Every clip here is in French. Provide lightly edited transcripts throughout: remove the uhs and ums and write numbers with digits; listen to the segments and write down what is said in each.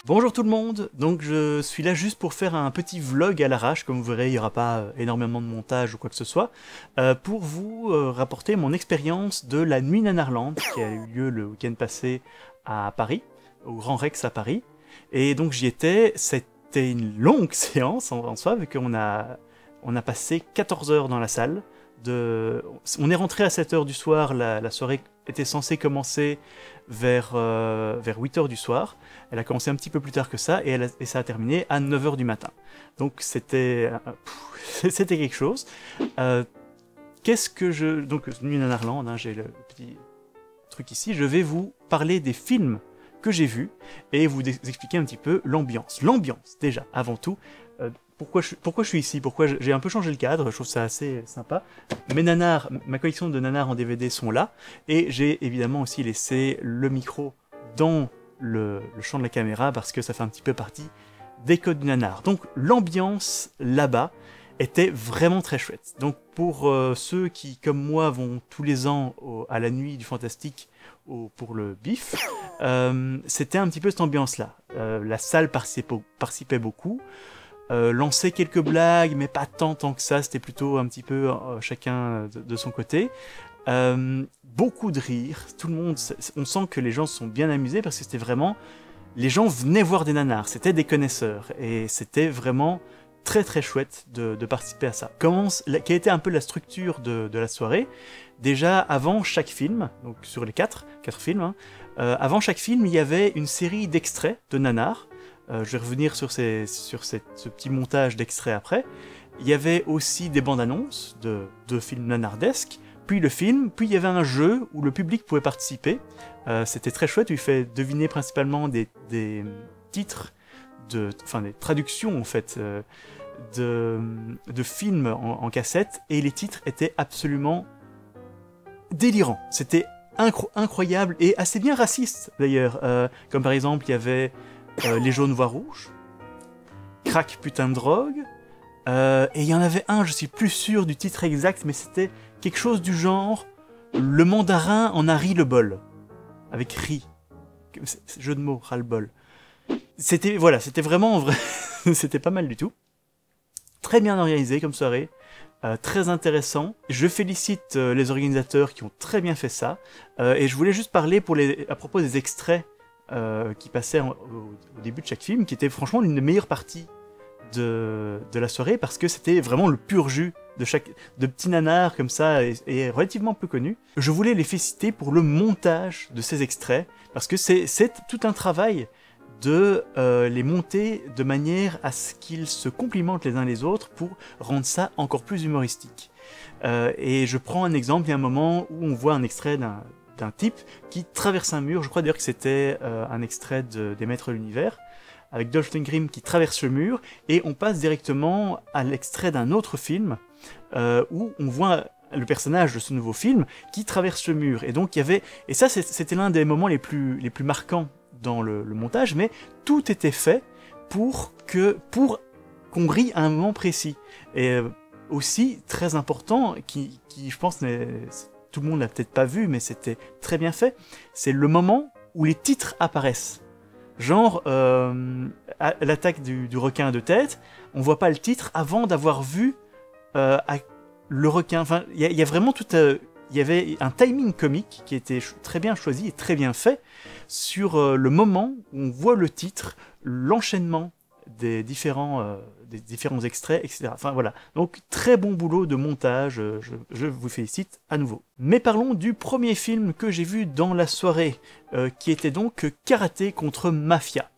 Bonjour tout le monde, donc je suis là juste pour faire un petit vlog à l'arrache, comme vous verrez il n'y aura pas énormément de montage ou quoi que ce soit, pour vous rapporter mon expérience de la nuit Nanarland qui a eu lieu le week-end passé à Paris, au Grand Rex à Paris, et donc j'y étais, c'était une longue séance en soi, vu qu'on a passé 14 heures dans la salle, on est rentré à 7 heures du soir, la soirée était censée commencer vers 8 heures du soir. Elle a commencé un petit peu plus tard que ça, et ça a terminé à 9 heures du matin. Donc c'était quelque chose. Donc, Nuit Nanarland, hein, j'ai le petit truc ici. Je vais vous parler des films que j'ai vus, et vous expliquer un petit peu l'ambiance. L'ambiance, déjà, avant tout. Pourquoi je suis ici, pourquoi j'ai un peu changé le cadre, je trouve ça assez sympa. Mes nanars, ma collection de nanars en DVD sont là, et j'ai évidemment aussi laissé le micro dans le champ de la caméra, parce que ça fait un petit peu partie des codes du nanar. Donc l'ambiance là-bas était vraiment très chouette. Donc pour ceux qui, comme moi, vont tous les ans à la nuit du fantastique pour le bif, c'était un petit peu cette ambiance-là. La salle participait beaucoup, lançait quelques blagues, mais pas tant que ça, c'était plutôt un petit peu chacun de son côté. Beaucoup de rires, tout le monde, on sent que les gens se sont bien amusés, parce que c'était vraiment, les gens venaient voir des nanars, c'était des connaisseurs, et c'était vraiment très très chouette de participer à ça. Quelle était un peu la structure de la soirée? Déjà, avant chaque film, donc sur les 4 films, hein, avant chaque film, il y avait une série d'extraits de nanars. Je vais revenir sur ce petit montage d'extraits après. Il y avait aussi des bandes annonces de films nanardesques, puis le film, puis il y avait un jeu où le public pouvait participer. C'était très chouette, où il fait deviner principalement des titres, enfin des traductions en fait, de films en cassette, et les titres étaient absolument délirants. C'était incroyable et assez bien raciste d'ailleurs. Comme par exemple, il y avait Les jaunes voix rouges, Crack putain de drogue, et il y en avait un, je suis plus sûr du titre exact, mais c'était quelque chose du genre Le mandarin en a ri le bol, avec ri, jeu de mots, ras le bol. C'était vraiment vrai. C'était pas mal du tout. Très bien organisé comme soirée, très intéressant. Je félicite les organisateurs qui ont très bien fait ça, et je voulais juste parler à propos des extraits qui passaient au début de chaque film, qui était franchement l'une des meilleures parties de la soirée, parce que c'était vraiment le pur jus de petits nanars comme ça, et relativement peu connus. Je voulais les féliciter pour le montage de ces extraits, parce que c'est tout un travail de les monter de manière à ce qu'ils se complimentent les uns les autres pour rendre ça encore plus humoristique. Et je prends un exemple, il y a un moment où on voit un extrait d'un type qui traverse un mur, je crois d'ailleurs que c'était un extrait des Maîtres de l'Univers, avec Dolph Lundgren qui traverse le mur, et on passe directement à l'extrait d'un autre film, où on voit le personnage de ce nouveau film qui traverse le mur. Et donc il y avait, et ça c'était l'un des moments les plus marquants dans le montage, mais tout était fait pour qu'on rie à un moment précis. Et aussi, très important, qui je pense, tout le monde l'a peut-être pas vu, mais c'était très bien fait, c'est le moment où les titres apparaissent. Genre, à l'attaque du requin à 2 têtes, on voit pas le titre avant d'avoir vu le requin. Enfin, il y a vraiment tout... il y avait un timing comique qui était très bien choisi et très bien fait sur le moment où on voit le titre, l'enchaînement des différents extraits, etc. Enfin voilà, donc très bon boulot de montage, je vous félicite à nouveau. Mais parlons du premier film que j'ai vu dans la soirée, qui était donc Karaté contre Mafia.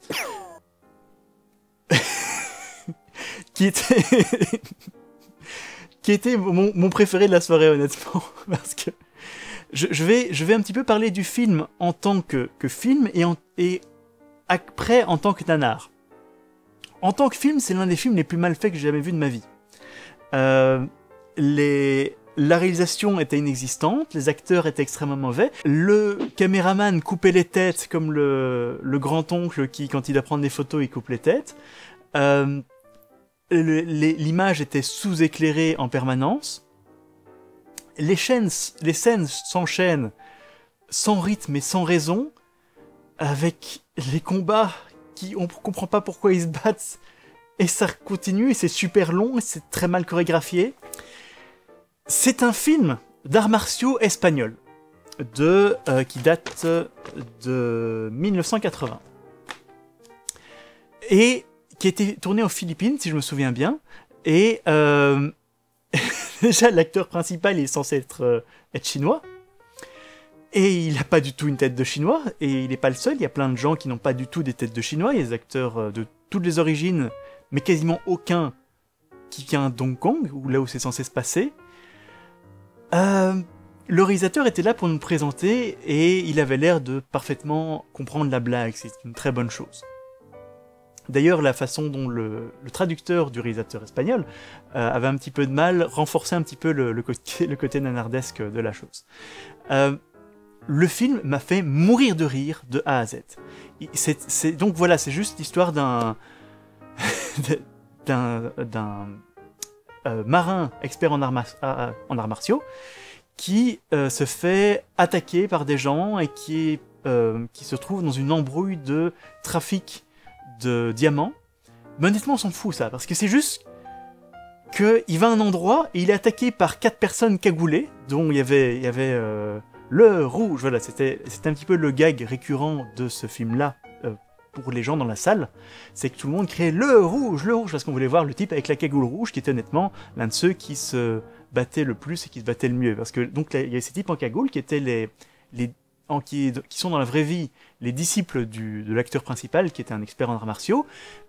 qui était mon préféré de la soirée, honnêtement, parce que je vais un petit peu parler du film en tant que film, et après en tant que nanar. En tant que film, c'est l'un des films les plus mal faits que j'ai jamais vu de ma vie. La réalisation était inexistante, les acteurs étaient extrêmement mauvais, le caméraman coupait les têtes comme le grand-oncle qui, quand il doit prendre des photos, il coupe les têtes. L'image était sous-éclairée en permanence. Les scènes s'enchaînent sans rythme et sans raison, avec les combats on comprend pas pourquoi ils se battent, et ça continue, et c'est super long, et c'est très mal chorégraphié. C'est un film d'arts martiaux espagnol, qui date de 1980. Et qui a été tourné aux Philippines, si je me souviens bien. Et déjà, l'acteur principal est censé être chinois. Et il n'a pas du tout une tête de chinois. Et il n'est pas le seul, il y a plein de gens qui n'ont pas du tout des têtes de chinois. Il y a des acteurs de toutes les origines, mais quasiment aucun qui vient d'Hong Kong, ou là où c'est censé se passer. Le réalisateur était là pour nous présenter, et il avait l'air de parfaitement comprendre la blague, c'est une très bonne chose. D'ailleurs, la façon dont le traducteur du réalisateur espagnol avait un petit peu de mal, renforçait un petit peu le côté nanardesque de la chose. Le film m'a fait mourir de rire de A à Z. Donc voilà, c'est juste l'histoire d'un marin expert en arts martiaux qui se fait attaquer par des gens et qui se trouve dans une embrouille de trafic de diamants. Mais honnêtement, on s'en fout ça, parce que c'est juste qu'il va à un endroit et il est attaqué par 4 personnes cagoulées, dont il y avait le rouge. Voilà, c'était un petit peu le gag récurrent de ce film-là pour les gens dans la salle. C'est que tout le monde criait le rouge, parce qu'on voulait voir le type avec la cagoule rouge, qui était honnêtement l'un de ceux qui se battait le plus et qui se battait le mieux. Parce que donc il y a ces types en cagoule qui étaient qui sont dans la vraie vie les disciples de l'acteur principal, qui était un expert en arts martiaux.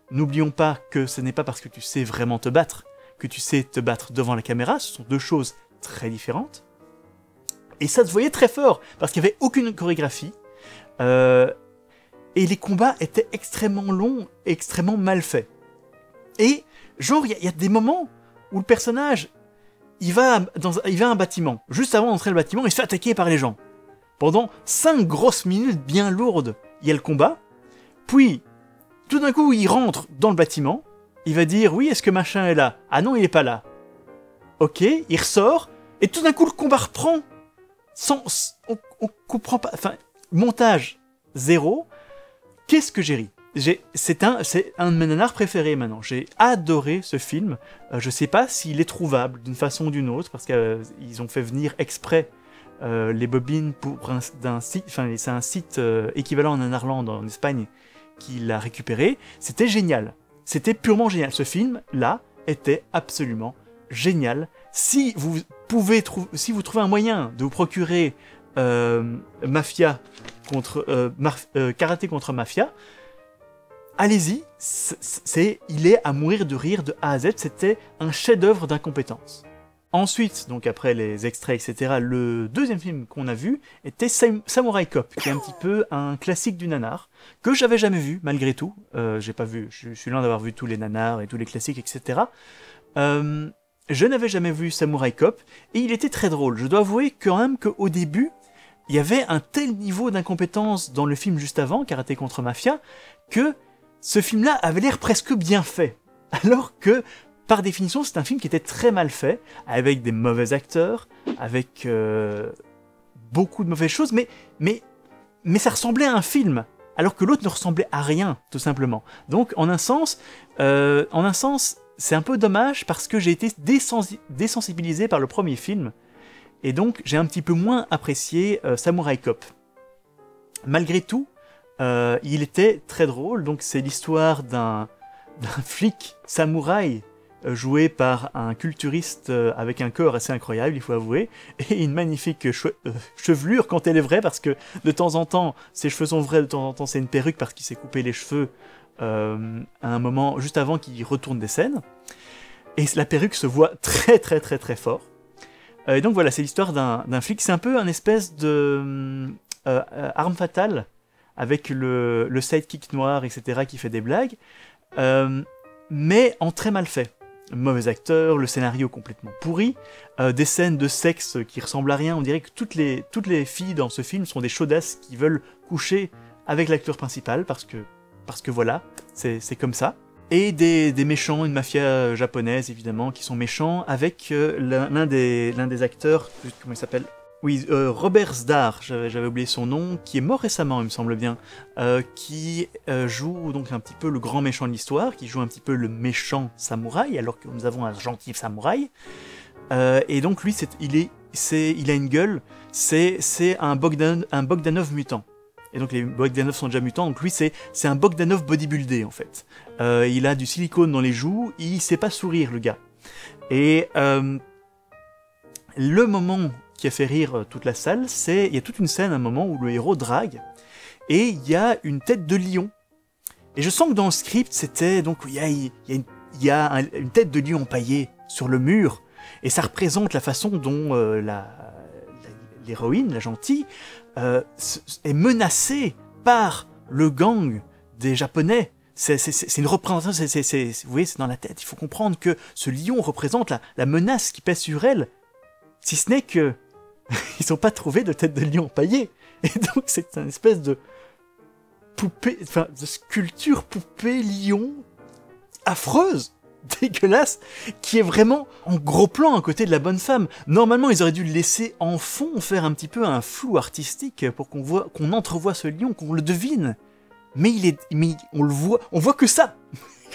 N'oublions pas que ce n'est pas parce que tu sais vraiment te battre que tu sais te battre devant la caméra, ce sont deux choses très différentes. Et ça se voyait très fort, parce qu'il n'y avait aucune chorégraphie, et les combats étaient extrêmement longs et extrêmement mal faits. Et genre, il y a des moments où le personnage, il va à un bâtiment. Juste avant d'entrer dans le bâtiment, il se fait attaquer par les gens. Pendant 5 grosses minutes bien lourdes, il y a le combat. Puis, tout d'un coup, il rentre dans le bâtiment. Il va dire, oui, est-ce que machin est là? Ah non, il est pas là. Ok, il ressort. Et tout d'un coup, le combat reprend. On comprend pas. Enfin, montage zéro. Qu'est-ce que j'ai ri? C'est un de mes nanars préférés maintenant. J'ai adoré ce film. Je sais pas s'il est trouvable d'une façon ou d'une autre, parce qu'ils ont fait venir exprès les bobines d'un site, enfin c'est un site équivalent en Nanarland en Espagne qui l'a récupéré. C'était génial. C'était purement génial. Ce film-là était absolument génial. Si vous trouvez un moyen de vous procurer Karaté contre Mafia, allez-y, il est à mourir de rire de A à Z, c'était un chef-d'œuvre d'incompétence. Ensuite, donc après les extraits, etc., le deuxième film qu'on a vu était Samurai Cop, qui est un petit peu un classique du nanar, que j'avais jamais vu, malgré tout. J'ai pas vu, je suis loin d'avoir vu tous les nanars et tous les classiques, etc. Je n'avais jamais vu Samurai Cop, et il était très drôle. Je dois avouer quand même qu'au début, il y avait un tel niveau d'incompétence dans le film juste avant, Karaté contre Mafia, que ce film-là avait l'air presque bien fait. Alors que, par définition, c'est un film qui était très mal fait, avec des mauvais acteurs, avec beaucoup de mauvaises choses, mais ça ressemblait à un film, alors que l'autre ne ressemblait à rien, tout simplement. Donc, en un sens, c'est un peu dommage, parce que j'ai été désensibilisé par le premier film, et donc j'ai un petit peu moins apprécié Samurai Cop. Malgré tout, il était très drôle. Donc c'est l'histoire d'un flic samouraï joué par un culturiste avec un corps assez incroyable, il faut avouer, et une magnifique chevelure quand elle est vraie, parce que de temps en temps ses cheveux sont vrais, de temps en temps c'est une perruque parce qu'il s'est coupé les cheveux à un moment juste avant qu'il retourne des scènes, et la perruque se voit très très très très fort. Et donc voilà, c'est l'histoire d'un flic, c'est un peu un espèce de arme fatale, avec le sidekick noir, etc., qui fait des blagues, mais en très mal fait. Mauvais acteur, le scénario complètement pourri, des scènes de sexe qui ressemblent à rien, on dirait que toutes les filles dans ce film sont des chaudasses qui veulent coucher avec l'acteur principal, parce que voilà, c'est comme ça. Et des méchants, une mafia japonaise évidemment, qui sont méchants, avec l'un des acteurs, comment il s'appelle, Oui, Robert Zdar, j'avais oublié son nom, qui est mort récemment, il me semble bien, qui joue donc un petit peu le grand méchant de l'histoire, qui joue un petit peu le méchant samouraï, alors que nous avons un gentil samouraï. Et donc lui, il a une gueule, c'est un Bogdanov mutant. Et donc les Bogdanov sont déjà mutants, donc lui c'est un Bogdanov bodybuildé en fait. Il a du silicone dans les joues, il sait pas sourire le gars. Et le moment qui a fait rire toute la salle, il y a toute une scène, un moment où le héros drague, et il y a une tête de lion. Et je sens que dans le script, c'était donc il y a une tête de lion empaillée sur le mur, et ça représente la façon dont l'héroïne, la gentille, est menacée par le gang des Japonais. C'est une représentation, vous voyez, c'est dans la tête. Il faut comprendre que ce lion représente la menace qui pèse sur elle, si ce n'est que ils n'ont pas trouvé de tête de lion empaillée. Et donc c'est une espèce de poupée, enfin de sculpture poupée lion affreuse, dégueulasse, qui est vraiment en gros plan à côté de la bonne femme. Normalement, ils auraient dû le laisser en fond, faire un petit peu un flou artistique pour qu'on entrevoie ce lion, qu'on le devine. Mais on voit que ça.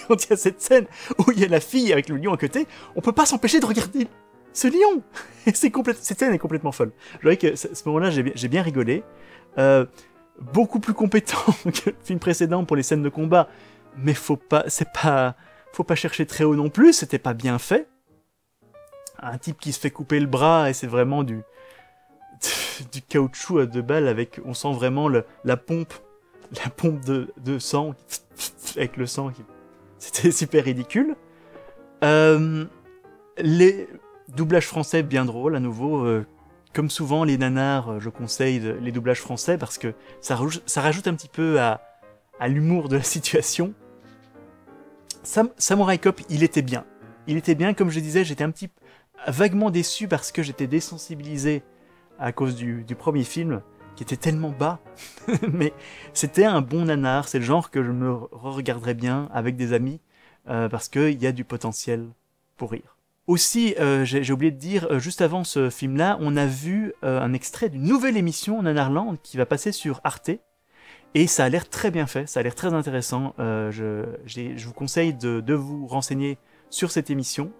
Quand il y a cette scène où il y a la fille avec le lion à côté, on peut pas s'empêcher de regarder ce lion. Et cette scène est complètement folle. Je dirais que ce moment-là, j'ai bien rigolé. Beaucoup plus compétent que le film précédent pour les scènes de combat, mais faut pas chercher très haut non plus, c'était pas bien fait. Un type qui se fait couper le bras et c'est vraiment du caoutchouc à 2 balles avec, on sent vraiment la pompe de sang avec le sang. C'était super ridicule. Les doublages français bien drôles à nouveau. Comme souvent les nanars, je conseille les doublages français parce que ça rajoute un petit peu à l'humour de la situation. Samurai Cop, il était bien. Il était bien, comme je disais, j'étais un petit vaguement déçu parce que j'étais désensibilisé à cause du premier film, qui était tellement bas. Mais c'était un bon nanar, c'est le genre que je me regarderais bien avec des amis, parce qu'il y a du potentiel pour rire. Aussi, j'ai oublié de dire, juste avant ce film-là, on a vu un extrait d'une nouvelle émission Nanarland qui va passer sur Arte. Et ça a l'air très bien fait, ça a l'air très intéressant. Je vous conseille de vous renseigner sur cette émission.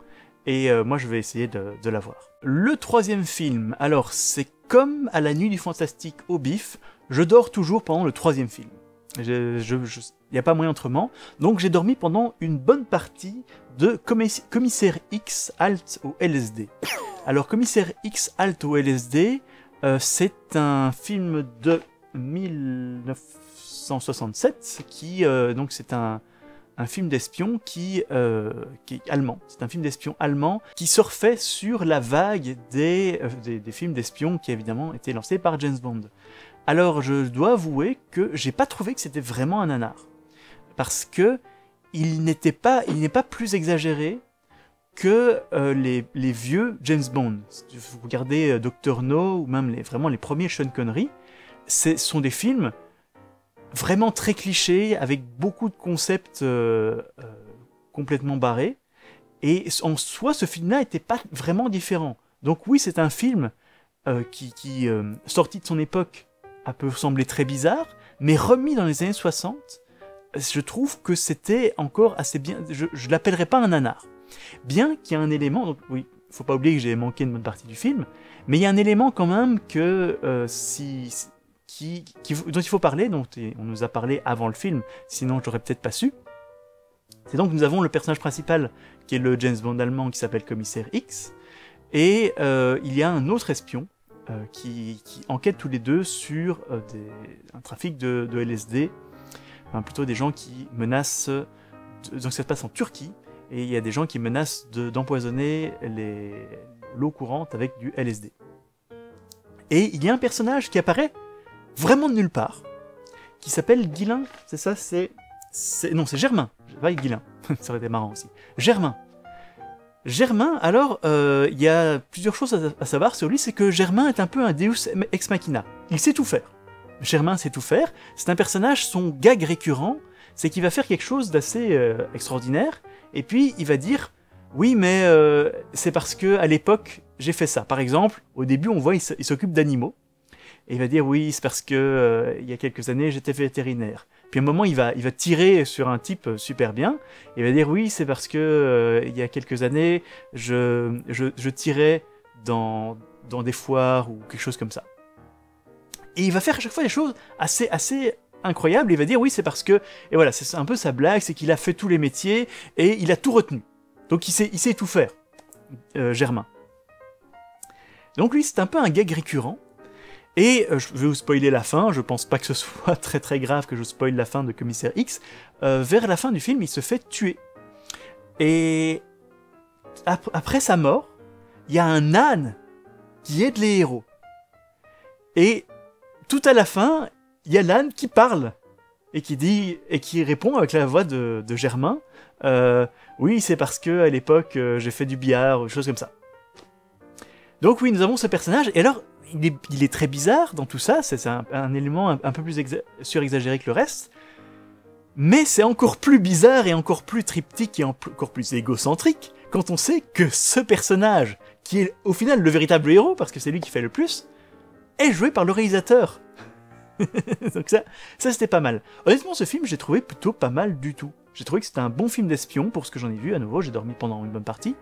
Et moi, je vais essayer de la voir. Le troisième film, alors c'est comme à la nuit du fantastique au bif, je dors toujours pendant le troisième film. Il n'y a pas moyen autrement. Donc j'ai dormi pendant une bonne partie de Commissaire X Halt au LSD. Alors Commissaire X Halt au LSD, c'est un film de 1967 qui donc c'est un film d'espion qui est allemand. C'est un film d'espion allemand qui surfait sur la vague des films d'espion qui évidemment étaient lancés par James Bond. Alors je dois avouer que j'ai pas trouvé que c'était vraiment un nanar, parce que il n'est pas plus exagéré que les vieux James Bond. Si vous regardez Dr No ou même vraiment les premiers Sean Connery, ce sont des films vraiment très clichés, avec beaucoup de concepts complètement barrés. Et en soi, ce film-là n'était pas vraiment différent. Donc oui, c'est un film qui sorti de son époque, peut sembler très bizarre, mais remis dans les années 60, je trouve que c'était encore assez bien. Je l'appellerais pas un nanar. Bien qu'il y ait un élément, donc oui, faut pas oublier que j'ai manqué une bonne partie du film, mais il y a un élément quand même que dont il faut parler, dont on nous a parlé avant le film, sinon j'aurais peut-être pas su. C'est donc nous avons le personnage principal qui est le James Bond allemand qui s'appelle Commissaire X, et il y a un autre espion qui enquête tous les deux sur un trafic de LSD, enfin plutôt des gens qui menacent, donc ça se passe en Turquie, et il y a des gens qui menacent d'empoisonner l'eau courante avec du LSD. Et il y a un personnage qui apparaît vraiment de nulle part, qui s'appelle Guilin, c'est ça, non, c'est Germain, pas Guilin, ça aurait été marrant aussi. Germain, alors, il y a plusieurs choses à savoir sur lui, c'est que Germain est un peu un Deus ex machina. Il sait tout faire. Germain sait tout faire, c'est un personnage, son gag récurrent, c'est qu'il va faire quelque chose d'assez extraordinaire, et puis il va dire, oui, mais c'est parce que à l'époque, j'ai fait ça. Par exemple, au début, on voit il s'occupe d'animaux. Et il va dire oui, c'est parce que il y a quelques années, j'étais vétérinaire. Puis à un moment, il va tirer sur un type super bien. Et il va dire oui, c'est parce que il y a quelques années, je tirais dans des foires ou quelque chose comme ça. Et il va faire à chaque fois des choses assez incroyables. Il va dire oui, c'est parce que... Et voilà, c'est un peu sa blague, c'est qu'il a fait tous les métiers et il a tout retenu. Donc il sait tout faire, Germain. Donc lui, c'est un peu un gag récurrent. Et je vais vous spoiler la fin, je pense pas que ce soit très très grave que je spoile la fin de Commissaire X. Vers la fin du film, il se fait tuer. Et après sa mort, il y a un âne qui aide les héros. Et tout à la fin, il y a l'âne qui parle et qui répond avec la voix de Germain. Oui, c'est parce que à l'époque j'ai fait du billard, ou chose comme ça. Donc oui, nous avons ce personnage. Et alors, il est très bizarre dans tout ça. C'est un élément un peu plus surexagéré que le reste. Mais c'est encore plus bizarre et encore plus triptyque et encore plus égocentrique quand on sait que ce personnage, qui est au final le véritable héros, parce que c'est lui qui fait le plus, est joué par le réalisateur. Donc ça c'était pas mal. Honnêtement, ce film, j'ai trouvé plutôt pas mal du tout. J'ai trouvé que c'était un bon film d'espion pour ce que j'en ai vu. À nouveau, j'ai dormi pendant une bonne partie.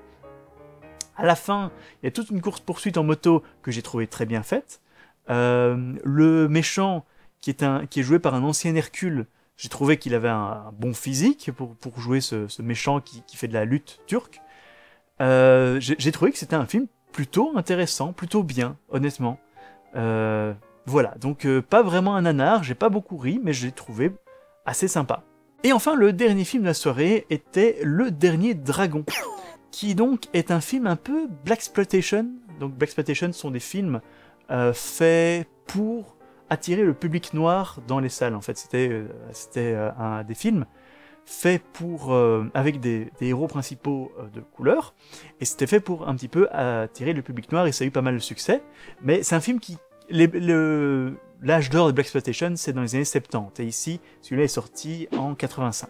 À la fin, il y a toute une course-poursuite en moto que j'ai trouvé très bien faite. Le méchant, qui est joué par un ancien Hercule, j'ai trouvé qu'il avait un bon physique pour jouer ce méchant qui fait de la lutte turque. J'ai trouvé que c'était un film plutôt intéressant, plutôt bien, honnêtement. Voilà, donc pas vraiment un nanar, j'ai pas beaucoup ri, mais j'ai trouvé assez sympa. Et enfin, le dernier film de la soirée était Le Dernier Dragon, qui donc est un film un peu blaxploitation. Donc blaxploitation sont des films faits pour attirer le public noir dans les salles. En fait, c'était des films faits avec des héros principaux de couleur, et c'était fait pour un petit peu attirer le public noir, et ça a eu pas mal de succès. Mais c'est un film qui... L'âge d'or de blaxploitation, c'est dans les années 70, et ici, celui-là est sorti en 85.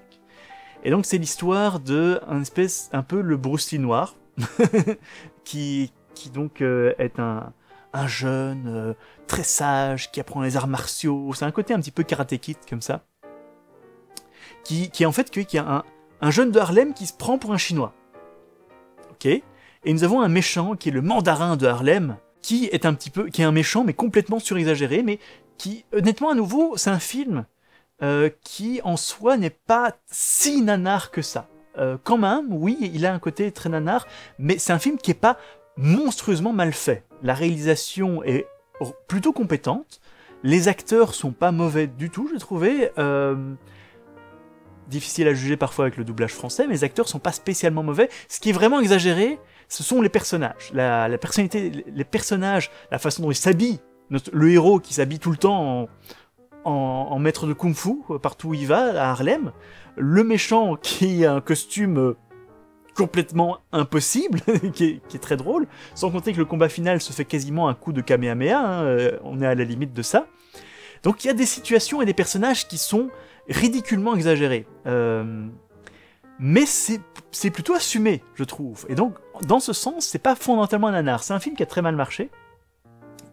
Et donc c'est l'histoire de un peu le Bruce Lee noir, qui donc est un jeune très sage, qui apprend les arts martiaux. C'est un côté un petit peu Karate Kid comme ça, qui est en fait qui a un jeune de Harlem qui se prend pour un chinois. Ok. Et nous avons un méchant qui est le mandarin de Harlem, qui est un méchant mais complètement surexagéré, mais qui honnêtement à nouveau c'est un film qui en soi n'est pas si nanar que ça. Quand même, oui, il a un côté très nanar, mais c'est un film qui est pas monstrueusement mal fait. La réalisation est plutôt compétente, les acteurs sont pas mauvais du tout, j'ai trouvé. Difficile à juger parfois avec le doublage français, mais les acteurs sont pas spécialement mauvais. Ce qui est vraiment exagéré, ce sont les personnages. La personnalité, les personnages, la façon dont ils s'habillent. Le héros qui s'habille tout le temps en maître de kung-fu, partout où il va, à Harlem. Le méchant qui a un costume complètement impossible, qui est très drôle, sans compter que le combat final se fait quasiment un coup de Kamehameha, hein, on est à la limite de ça. Donc il y a des situations et des personnages qui sont ridiculement exagérés. Mais c'est plutôt assumé, je trouve. Et donc, dans ce sens, c'est pas fondamentalement un nanar. C'est un film qui a très mal marché,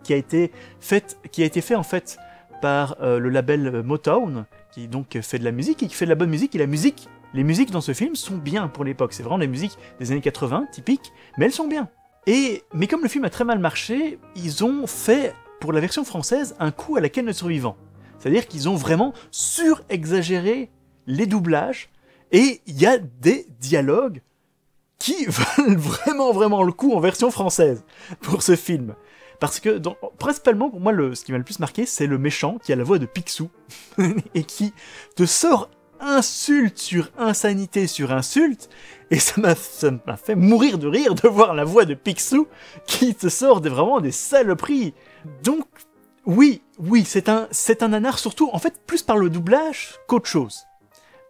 qui a été fait en fait par le label Motown, qui donc fait de la musique et qui fait de la bonne musique. Et les musiques dans ce film sont bien pour l'époque. C'est vraiment des musiques des années 80, typiques, mais elles sont bien. Mais comme le film a très mal marché, ils ont fait, pour la version française, un coup à la canne de survivant. C'est-à-dire qu'ils ont vraiment surexagéré les doublages, et il y a des dialogues qui valent vraiment, vraiment le coup en version française pour ce film. Parce que, principalement, pour moi, ce qui m'a le plus marqué, c'est le méchant qui a la voix de Picsou, et qui te sort insulte sur insanité sur insulte, et ça m'a fait mourir de rire de voir la voix de Picsou qui te sort vraiment des saloperies. Donc, oui, c'est un nanar, surtout, en fait, plus par le doublage qu'autre chose.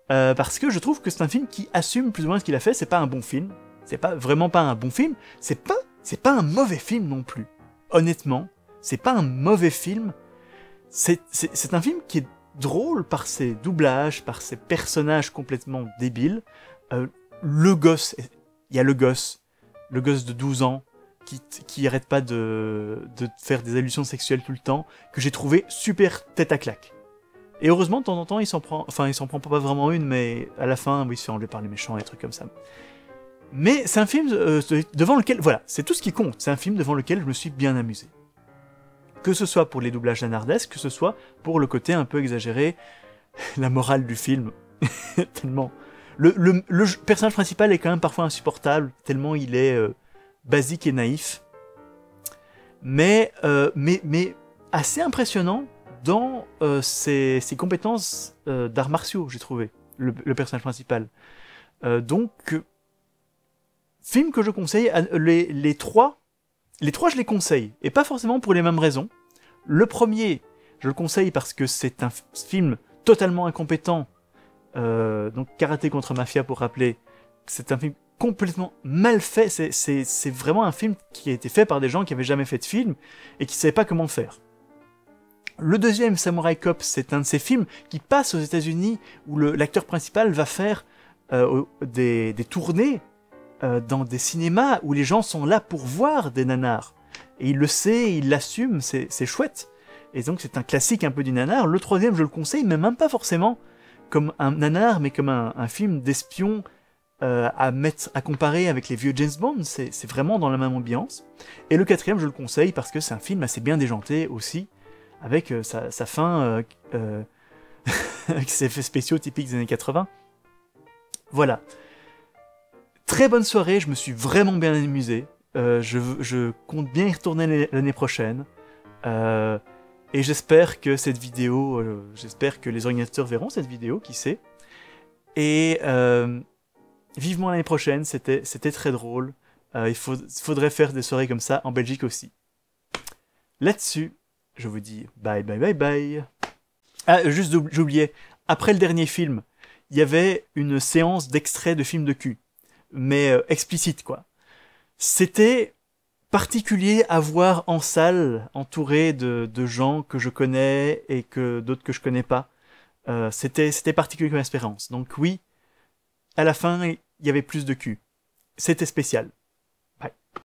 Parce que je trouve que c'est un film qui assume plus ou moins ce qu'il a fait. C'est pas un bon film, c'est vraiment pas un bon film, c'est pas un mauvais film non plus. Honnêtement, c'est pas un mauvais film, c'est un film qui est drôle par ses doublages, par ses personnages complètement débiles. Le gosse, il y a le gosse de 12 ans, qui arrête pas de faire des allusions sexuelles tout le temps, que j'ai trouvé super tête à claque. Et heureusement, de temps en temps, il s'en prend pas vraiment une, mais à la fin, oui, il se fait enlever par les méchants et des trucs comme ça. Mais c'est un film devant lequel, voilà, c'est tout ce qui compte. C'est un film devant lequel je me suis bien amusé. Que ce soit pour les doublages nanardesques, que ce soit pour le côté un peu exagéré, la morale du film, tellement. Le personnage principal est quand même parfois insupportable, tellement il est basique et naïf, mais assez impressionnant dans ses compétences d'arts martiaux, j'ai trouvé, le personnage principal. Donc, film que je conseille, les trois, je les conseille, et pas forcément pour les mêmes raisons. Le premier, je le conseille parce que c'est un film totalement incompétent, donc Karaté contre Mafia pour rappeler, c'est un film complètement mal fait, c'est vraiment un film qui a été fait par des gens qui avaient jamais fait de film et qui savaient pas comment faire. Le deuxième, Samurai Cop, c'est un de ces films qui passe aux États-Unis où l'acteur principal va faire des tournées dans des cinémas où les gens sont là pour voir des nanars. Et il le sait, il l'assume, c'est chouette. Et donc c'est un classique un peu du nanar. Le troisième, je le conseille, mais même pas forcément comme un nanar, mais comme un film d'espion à comparer avec les vieux James Bond. C'est vraiment dans la même ambiance. Et le quatrième, je le conseille parce que c'est un film assez bien déjanté aussi, avec sa fin, avec ses effets spéciaux typiques des années 80. Voilà. Très bonne soirée, je me suis vraiment bien amusé. Je compte bien y retourner l'année prochaine. Et j'espère que cette vidéo, j'espère que les organisateurs verront cette vidéo, qui sait. Et vivement l'année prochaine, c'était très drôle. Il faudrait faire des soirées comme ça en Belgique aussi. Là-dessus, je vous dis bye bye bye bye. Ah, juste j'oubliais, après le dernier film, il y avait une séance d'extraits de films de cul, mais explicite quoi. C'était particulier à voir en salle, entouré de gens que je connais et que d'autres que je connais pas. C'était particulier comme expérience. Donc oui, à la fin, il y avait plus de cul. C'était spécial.